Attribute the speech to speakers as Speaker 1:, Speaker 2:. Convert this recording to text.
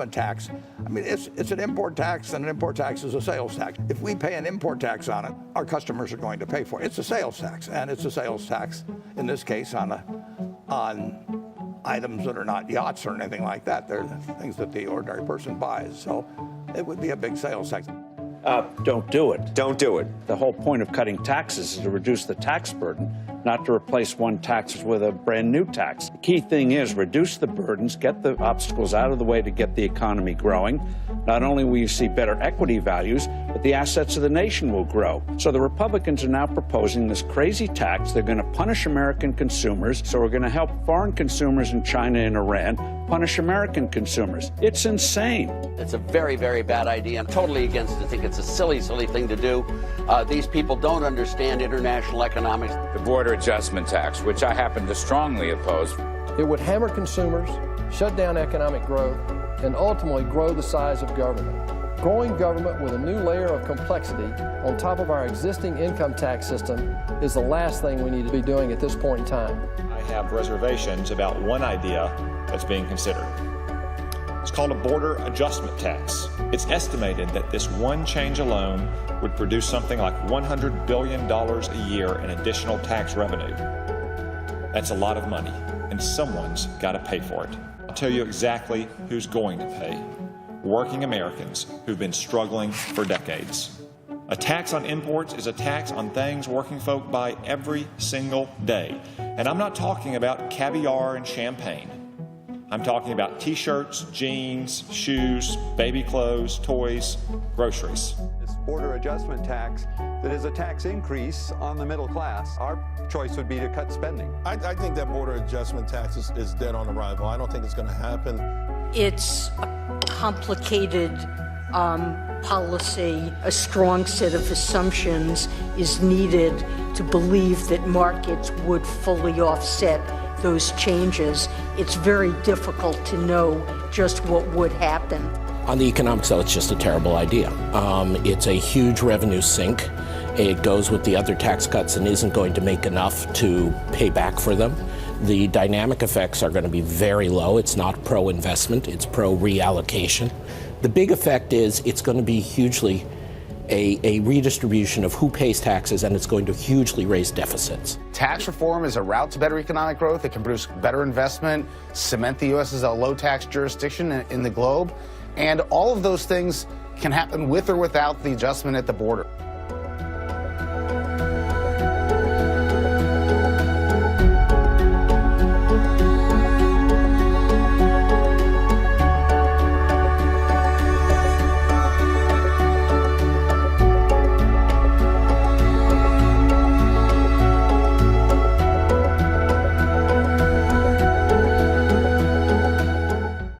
Speaker 1: adjustment tax, I mean, it's an import tax, and an import tax is a sales tax. If we pay an import tax on it, our customers are going to pay for it. It's a sales tax, and it's a sales tax, in this case, on items that are not yachts or anything like that. They're things that the ordinary person buys. So it would be a big sales tax.
Speaker 2: Don't do it.
Speaker 3: Don't do it.
Speaker 2: The whole point of cutting taxes is to reduce the tax burden, not to replace one tax with a brand new tax. The key thing is reduce the burdens, get the obstacles out of the way to get the economy growing. Not only will you see better equity values, but the assets of the nation will grow. So the Republicans are now proposing this crazy tax. They're going to punish American consumers. So we're going to help foreign consumers in China and Iran punish American consumers. It's insane.
Speaker 4: It's a very, very bad idea. I'm totally against it. I think it's a silly, silly thing to do. These people don't understand international economics.
Speaker 5: The border adjustment tax, which I happen to strongly oppose.
Speaker 6: It would hammer consumers, shut down economic growth, and ultimately grow the size of government. Growing government with a new layer of complexity on top of our existing income tax system is the last thing we need to be doing at this point in time.
Speaker 7: I have reservations about one idea that's being considered. It's called a border adjustment tax. It's estimated that this one change alone would produce something like $100 billion a year in additional tax revenue. That's a lot of money, and someone's got to pay for it. I'll tell you exactly who's going to pay. Working Americans who've been struggling for decades. A tax on imports is a tax on things working folk buy every single day. And I'm not talking about caviar and champagne. I'm talking about t-shirts, jeans, shoes, baby clothes, toys, groceries.
Speaker 8: This border adjustment tax that is a tax increase on the middle class. Our choice would be to cut spending.
Speaker 9: I think that border adjustment tax is dead on arrival. I don't think it's going to happen.
Speaker 10: It's a complicated policy. A strong set of assumptions is needed to believe that markets would fully offset those changes. It's very difficult to know just what would happen.
Speaker 11: On the economic side, it's just a terrible idea. It's a huge revenue sink. It goes with the other tax cuts and isn't going to make enough to pay back for them. The dynamic effects are going to be very low. It's not pro-investment, it's pro-reallocation. The big effect is it's going to be hugely a redistribution of who pays taxes, and it's going to hugely raise deficits.
Speaker 12: Tax reform is a route to better economic growth. It can produce better investment, cement the U.S. as a low-tax jurisdiction in the globe, and all of those things can happen with or without the adjustment at the border.